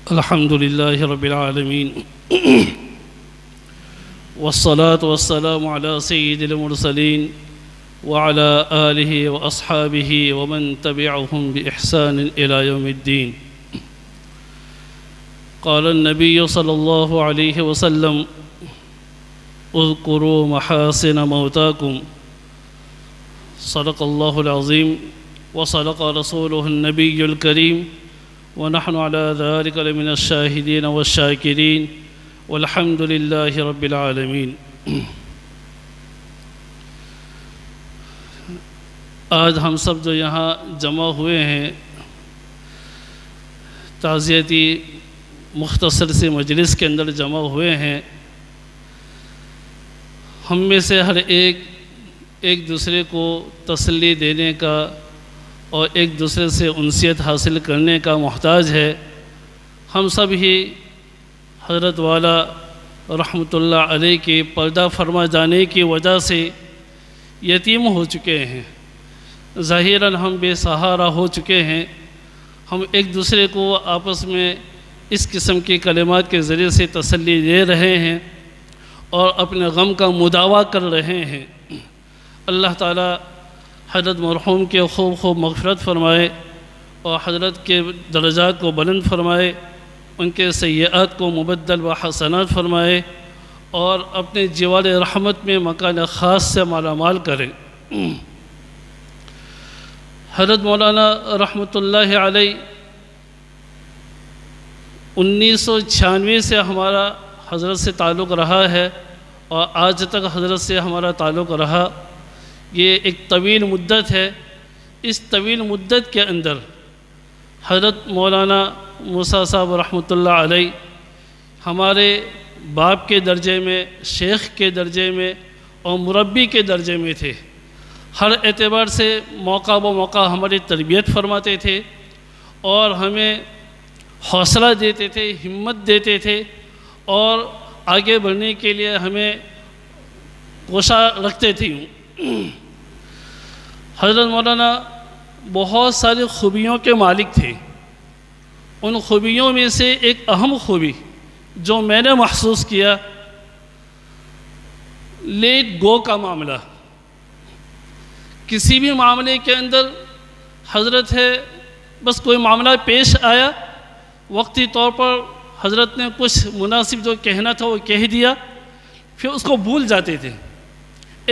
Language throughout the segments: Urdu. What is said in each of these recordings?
الحمد لله رب العالمين والصلاة والسلام على سيد المرسلين وعلى آله وأصحابه ومن تبعهم بإحسان إلى يوم الدين. قال النبي صلى الله عليه وسلم: اذكروا محاسن موتاكم. صدق الله العظيم وصدق رسوله النبي الكريم ونحن على ذلك لمن الشاهدين والشاكرين والحمد لله رب العالمين. آج ہم سب جو یہاں جمع ہوئے ہیں تعزیتی مختصر سے مجلس کے اندر جمع ہوئے ہیں، ہم میں سے ہر ایک دوسرے کو تسلی دینے کا اور ایک دوسرے سے انسیت حاصل کرنے کا محتاج ہے. ہم سب ہی حضرت والا رحمۃ اللہ علیہ کے پردہ فرما جانے کی وجہ سے یتیم ہو چکے ہیں. ظاہراً ہم بے سہارا ہو چکے ہیں. ہم ایک دوسرے کو آپس میں اس قسم کے کلمات کے ذریعے سے تسلی دے رہے ہیں اور اپنے غم کا مداوع کر رہے ہیں. اللہ تعالیٰ حضرت مرحوم کے خوب مغفرت فرمائے اور حضرت کے درجات کو بلند فرمائے، ان کے سیئات کو مبدل و حسنات فرمائے اور اپنے جوار رحمت میں مکان خاص سے مالا مال کریں. حضرت مولانا رحمۃ اللہ علیہ 1996 سے ہمارا حضرت سے تعلق رہا ہے اور آج تک حضرت سے ہمارا تعلق رہا. یہ ایک طویل مدت ہے. اس طویل مدت کے اندر حضرت مولانا موسیٰ صاحب رحمۃ اللہ علیہ ہمارے باپ کے درجے میں، شیخ کے درجے میں اور مربی کے درجے میں تھے. ہر اعتبار سے موقع بہ موقع ہماری تربیت فرماتے تھے اور ہمیں حوصلہ دیتے تھے، ہمت دیتے تھے اور آگے بڑھنے کے لیے ہمیں کوشاں رکھتے تھے. حضرت مولانا بہت ساری خوبیوں کے مالک تھے. ان خوبیوں میں سے ایک اہم خوبی جو میں نے محسوس کیا، لیٹ گو کا معاملہ. کسی بھی معاملے کے اندر حضرت ہے، بس کوئی معاملہ پیش آیا، وقتی طور پر حضرت نے کچھ مناسب جو کہنا تھا وہ کہہ دیا، پھر اس کو بھول جاتے تھے.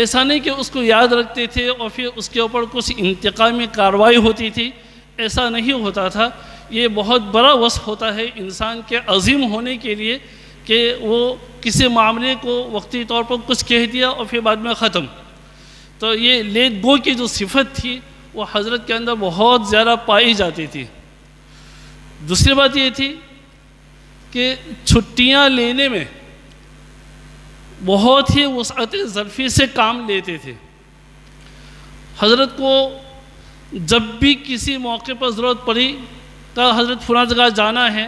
ایسا نہیں کہ اس کو یاد رکھتے تھے اور پھر اس کے اوپر کچھ انتقامی کارروائی ہوتی تھی، ایسا نہیں ہوتا تھا. یہ بہت بڑا وصف ہوتا ہے انسان کے عظیم ہونے کے لیے کہ وہ کسی معاملے کو وقتی طور پر کچھ کہہ دیا اور پھر بعد میں ختم. تو یہ لیٹ گو کی جو صفت تھی وہ حضرت کے اندر بہت زیادہ پائی جاتی تھی. دوسری بات یہ تھی کہ چھٹیاں لینے میں بہت ہی وسعت ظرفی سے کام لیتے تھے. حضرت کو جب بھی کسی موقع پر ضرورت پڑی، کہا حضرت فلاں جگہ جانا ہے،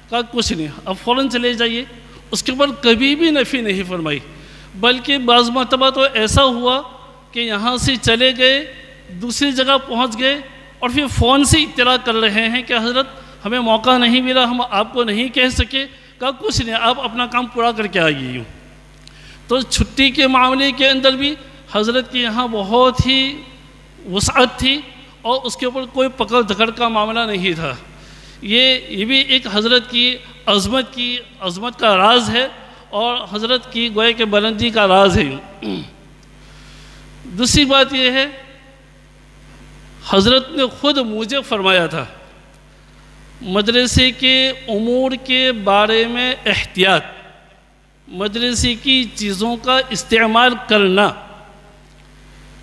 کہا کچھ نہیں، اب فوراً چلے جائیے. اس کے اوپر کبھی بھی نفی نہیں فرمائی، بلکہ بعض مرتبہ تو ایسا ہوا کہ یہاں سے چلے گئے، دوسری جگہ پہنچ گئے اور پھر فون سے اطلاع کر رہے ہیں کہ حضرت ہمیں موقع نہیں ملا، ہم آپ کو نہیں کہہ سکے. کہا کچھ نہیں، آپ اپنا کام پورا کر کے آئیے. تو چھٹی کے معاملے کے اندر بھی حضرت کے یہاں بہت ہی وسعت تھی اور اس کے اوپر کوئی پکڑ دھکڑ کا معاملہ نہیں تھا. یہ بھی ایک حضرت کی عظمت کا راز ہے اور حضرت کی گویا کہ بلندی کا راز ہے. دوسری بات یہ ہے، حضرت نے خود مجھے فرمایا تھا مدرسے کے امور کے بارے میں احتیاط، مدرسے کی چیزوں کا استعمال کرنا.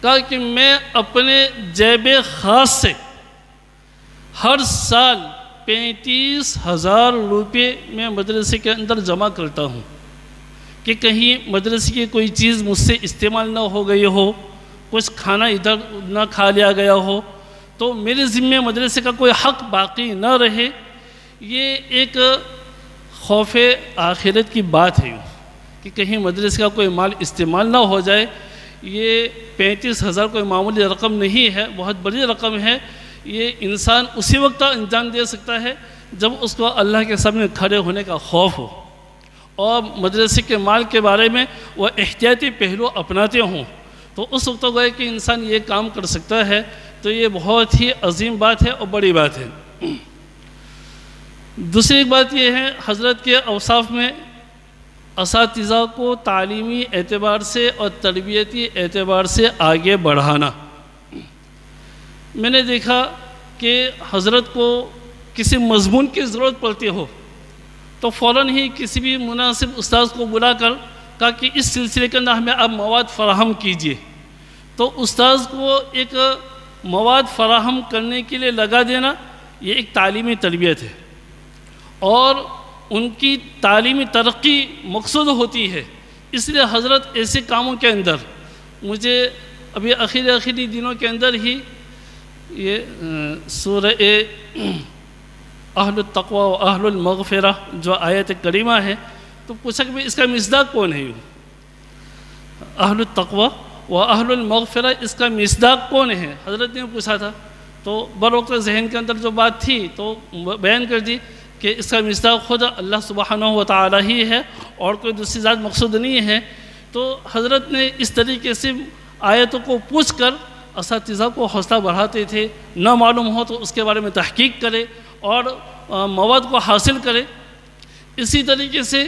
کہا کہ میں اپنے جیب خاص سے ہر سال 35,000 روپے میں مدرسے کے اندر جمع کرتا ہوں کہ کہیں مدرسے کی کوئی چیز مجھ سے استعمال نہ ہو گئی ہو، کچھ کھانا ادھر نہ کھا لیا گیا ہو، تو میرے ذمے مدرسے کا کوئی حق باقی نہ رہے. یہ ایک خوف آخرت کی بات ہے کہ کہیں مدرسے کا کوئی مال استعمال نہ ہو جائے. یہ 35,000 کوئی معمولی رقم نہیں ہے، بہت بڑی رقم ہے. یہ انسان اسی وقت انجام دے سکتا ہے جب اس کو اللہ کے سامنے کھڑے ہونے کا خوف ہو اور مدرسے کے مال کے بارے میں وہ احتیاطی پہلو اپناتے ہوں، تو اس وقت گویا کہ انسان یہ کام کر سکتا ہے، تو یہ بہت ہی عظیم بات ہے اور بڑی بات ہے۔ دوسری ایک بات یہ ہے، حضرت کے اوصاف میں اساتذہ کو تعلیمی اعتبار سے اور تربیتی اعتبار سے آگے بڑھانا۔ میں نے دیکھا کہ حضرت کو کسی مضمون کی ضرورت پڑتی ہو تو فوراً ہی کسی بھی مناسب استاذ کو بلا کر کہا کہ اس سلسلے کے اندر ہمیں آپ مواد فراہم کیجیے، تو استاذ کو ایک مواد فراہم کرنے کے لیے لگا دینا یہ ایک تعلیمی تربیت ہے، اور ان کی تعلیمی ترقی مقصود ہوتی ہے۔ اس لیے حضرت ایسے کاموں کے اندر، مجھے ابھی آخری دنوں کے اندر ہی یہ سورہ اہل التقوی و اہل المغفرہ جو آیت کریمہ ہے، تو پوچھا کہ اس کا مصداق کون ہے؟ اہل التقوی و اہل المغفرہ، اس کا مصداق کون ہے؟ حضرت نے پوچھا تھا، تو بروقت ذہن کے اندر جو بات تھی تو بیان کر دی کہ اس کا مصداق خود اللہ سبحانہ و تعالی ہی ہے اور کوئی دوسری ذات مقصود نہیں ہے۔ تو حضرت نے اس طریقے سے آیتوں کو پوچھ کر اساتذہ کو حوصلہ بڑھاتے تھے، نہ معلوم ہو تو اس کے بارے میں تحقیق کرے اور مواد کو حاصل کرے۔ اسی طریقے سے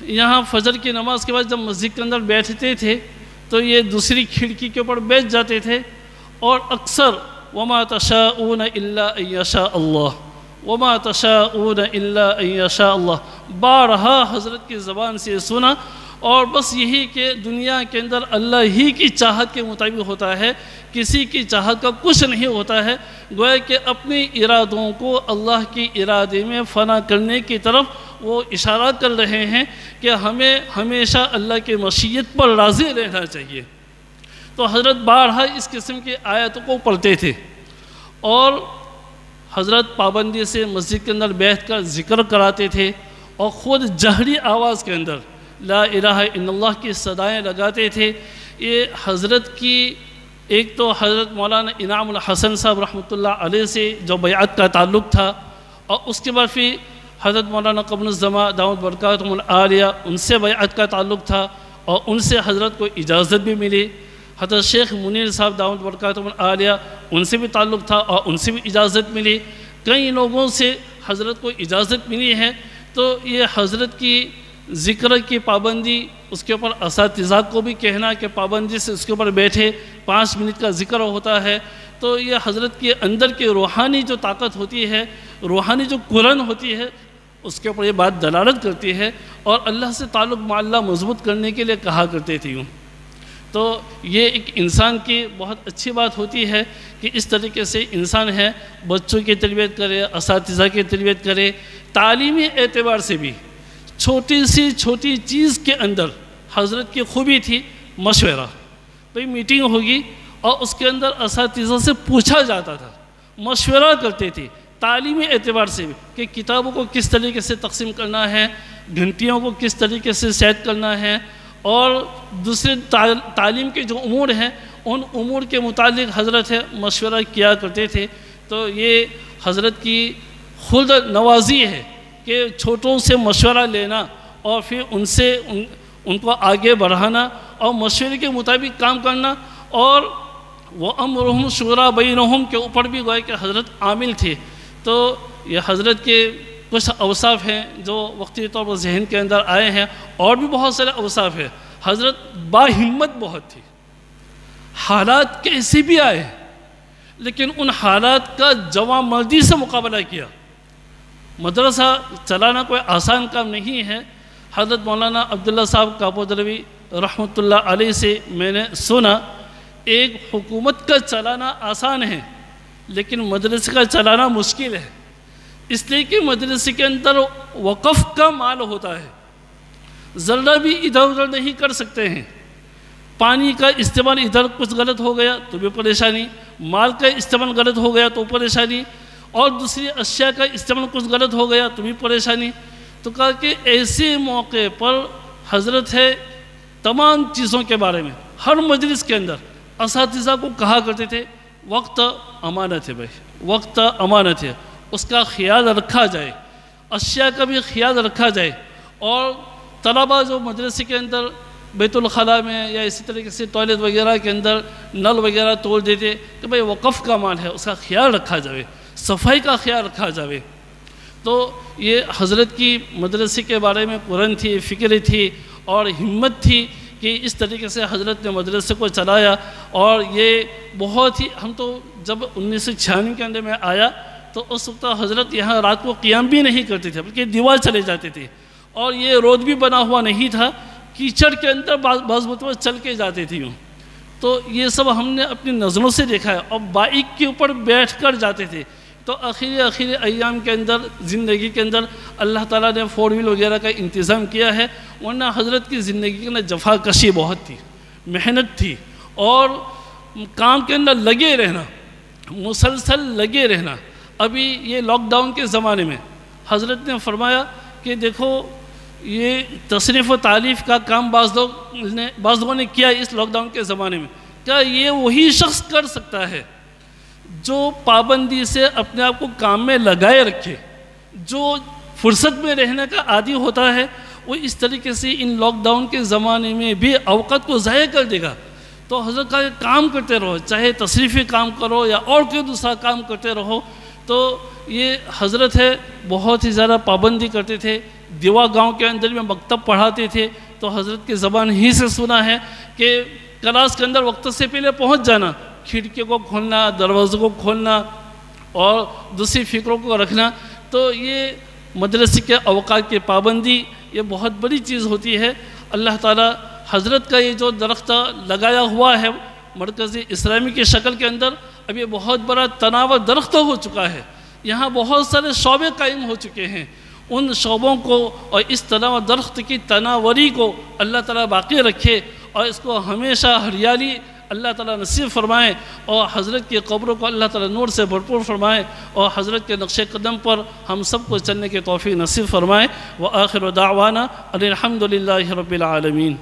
یہاں فجر کی نماز کے بعد جب مسجد کے اندر بیٹھتے تھے تو یہ دوسری کھڑکی کے اوپر بیٹھ جاتے تھے، اور اکثر وَمَا تَشَاءُونَ إِلَّا أَن يَشَاءَ اللَّهُ وَمَا تَشَاءُونَ إِلَّا أَن يَشَاءَ اللَّهُ، بارہا حضرت کی زبان سے سنا، اور بس یہی کہ دنیا کے اندر اللہ ہی کی چاہت کے مطابق ہوتا ہے، کسی کی چاہت کا کچھ نہیں ہوتا ہے۔ گویا کہ اپنے ارادوں کو اللہ کی ارادے میں فنا کرنے کی طرف وہ اشارہ کر رہے ہیں کہ ہمیں ہمیشہ اللہ کی مشیت پر راضی رہنا چاہیے۔ تو حضرت بارہا اس قسم کی آیتوں کو پڑھتے تھے، اور حضرت پابندی سے مسجد کے اندر بیٹھ کر ذکر کراتے تھے، اور خود جہری آواز کے اندر لا الہ الا اللہ کی صدائیں لگاتے تھے۔ یہ حضرت کی ایک تو حضرت مولانا انعام الحسن صاحب رحمۃ اللہ علیہ سے جو بیعت کا تعلق تھا، اور اس کے بعد پھر حضرت مولانا قمر الزماں دامت برکاتہم العالیہ ان سے بیعت کا تعلق تھا، اور ان سے حضرت کو اجازت بھی ملی۔ حضرت شیخ منیر صاحب دامت برکاتہم العالیہ ان سے بھی تعلق تھا اور ان سے بھی اجازت ملی۔ کئی لوگوں سے حضرت کو اجازت ملی ہے۔ تو یہ حضرت کی ذکر کی پابندی، اس کے اوپر اساتذہ کو بھی کہنا کہ پابندی سے اس کے اوپر بیٹھے، 5 منٹ کا ذکر ہوتا ہے، تو یہ حضرت کے اندر کی روحانی جو طاقت ہوتی ہے، روحانی جو قرن ہوتی ہے، اس کے اوپر یہ بات دلالت کرتی ہے، اور اللہ سے تعلق مع اللہ مضبوط کرنے کے لیے کہا کرتے تھے یوں۔ تو یہ ایک انسان کی بہت اچھی بات ہوتی ہے کہ اس طریقے سے انسان ہے بچوں کی تربیت کرے، اساتذہ کی تربیت کرے۔ تعلیمی اعتبار سے بھی چھوٹی سی چھوٹی چیز کے اندر حضرت کی خوبی تھی مشورہ۔ بھئی میٹنگ ہوگی اور اس کے اندر اساتذہ سے پوچھا جاتا تھا، مشورہ کرتے تھے تعلیمی اعتبار سے بھی کہ کتابوں کو کس طریقے سے تقسیم کرنا ہے، گھنٹیوں کو کس طریقے سے سیٹ کرنا ہے، اور دوسرے تعلیم کے جو امور ہیں ان امور کے متعلق حضرت مشورہ کیا کرتے تھے۔ تو یہ حضرت کی خود نوازی ہے کہ چھوٹوں سے مشورہ لینا اور پھر ان کو آگے بڑھانا اور مشورے کے مطابق کام کرنا، اور وَأَمْرُهُمْ شُورَىٰ بَيْنَهُمْ کے اوپر بھی گویا کہ حضرت عامل تھے۔ تو یہ حضرت کے کچھ اوصاف ہیں جو وقتی طور پر ذہن کے اندر آئے ہیں، اور بھی بہت سارے اوصاف ہیں۔ حضرت با ہمت بہت تھی، حالات کیسے بھی آئے لیکن ان حالات کا جواں مردی سے مقابلہ کیا۔ مدرسہ چلانا کوئی آسان کام نہیں ہے۔ حضرت مولانا عبداللہ صاحب کاپودروی رحمۃ اللہ علیہ سے میں نے سنا، ایک حکومت کا چلانا آسان ہے لیکن مدرسے کا چلانا مشکل ہے، اس لیے کہ مدرسے کے اندر وقف کا مال ہوتا ہے، ذرہ بھی ادھر ادھر نہیں کر سکتے ہیں۔ پانی کا استعمال ادھر کچھ غلط ہو گیا تو بھی پریشانی، مال کا استعمال غلط ہو گیا تو پریشانی، اور دوسری اشیاء کا استعمال کچھ غلط ہو گیا تو بھی پریشانی۔ تو کہا کہ ایسے موقع پر حضرت تمام چیزوں کے بارے میں ہر مجلس کے اندر اساتذہ کو کہا کرتے تھے وقت امانت ہے، بھائی وقت امانت ہے، اس کا خیال رکھا جائے، اشیاء کا بھی خیال رکھا جائے، اور طلبہ جو مدرسے کے اندر بیت الخلاء میں یا اسی طریقے سے ٹوائلٹ وغیرہ کے اندر نل وغیرہ توڑ دیتے کہ بھئی وقف کا مال ہے، اس کا خیال رکھا جائے، صفائی کا خیال رکھا جائے۔ تو یہ حضرت کی مدرسے کے بارے میں قرآن تھی، فکر تھی اور ہمت تھی کہ اس طریقے سے حضرت نے مدرسے کو چلایا۔ اور یہ بہت ہی، ہم تو جب 1996 کے اندر میں آیا تو اس وقت حضرت یہاں رات کو قیام بھی نہیں کرتے تھے، بلکہ دیوار چلے جاتے تھے، اور یہ روڈ بھی بنا ہوا نہیں تھا، کیچڑ کے اندر بعض مرتبہ چل کے جاتے تھے یوں۔ تو یہ سب ہم نے اپنی نظروں سے دیکھا ہے، اور بائک کے اوپر بیٹھ کر جاتے تھے۔ تو آخری ایام کے اندر زندگی کے اندر اللہ تعالیٰ نے 4 وہیل وغیرہ کا انتظام کیا ہے، ورنہ حضرت کی زندگی کے اندر جفا کشی بہت تھی، محنت تھی، اور کام کے اندر لگے رہنا، مسلسل لگے رہنا۔ ابھی یہ لاک ڈاؤن کے زمانے میں حضرت نے فرمایا کہ دیکھو یہ تصنیف و تالیف کا کام بعض لوگوں نے کیا اس لاک ڈاؤن کے زمانے میں، کیا یہ وہی شخص کر سکتا ہے جو پابندی سے اپنے آپ کو کام میں لگائے رکھے، جو فرصت میں رہنے کا عادی ہوتا ہے، وہ اس طریقے سے ان لاک ڈاؤن کے زمانے میں بھی اوقات کو ضائع کر دے گا۔ تو حضرت کا کام کرتے رہو، چاہے تصریفی کام کرو یا اور کوئی دوسرا کام کرتے رہو۔ تو یہ حضرت ہے بہت ہی زیادہ پابندی کرتے تھے، دیوا گاؤں کے اندر میں مکتب پڑھاتے تھے۔ تو حضرت کی زبان ہی سے سنا ہے کہ کلاس کے اندر وقت سے پہلے پہنچ جانا، کھڑکی کو کھولنا، دروازوں کو کھولنا اور دوسری فکروں کو رکھنا۔ تو یہ مدرسے کے اوقات کی پابندی یہ بہت بڑی چیز ہوتی ہے۔ اللہ تعالیٰ حضرت کا یہ جو درخت لگایا ہوا ہے مرکز اسلامی کی شکل کے اندر، اب یہ بہت بڑا تناور درخت ہو چکا ہے، یہاں بہت سارے شعبے قائم ہو چکے ہیں۔ ان شعبوں کو اور اس تناور درخت کی تناوری کو اللہ تعالیٰ باقی رکھے، اور اس کو ہمیشہ ہریالی اللہ تعالیٰ نصیب فرمائے، اور حضرت کی قبروں کو اللہ تعالیٰ نور سے بھرپور فرمائے، اور حضرت کے نقش قدم پر ہم سب کو چلنے کی توفیق نصیب فرمائے۔ وآخر دعوانا ان الحمد للہ رب العالمین۔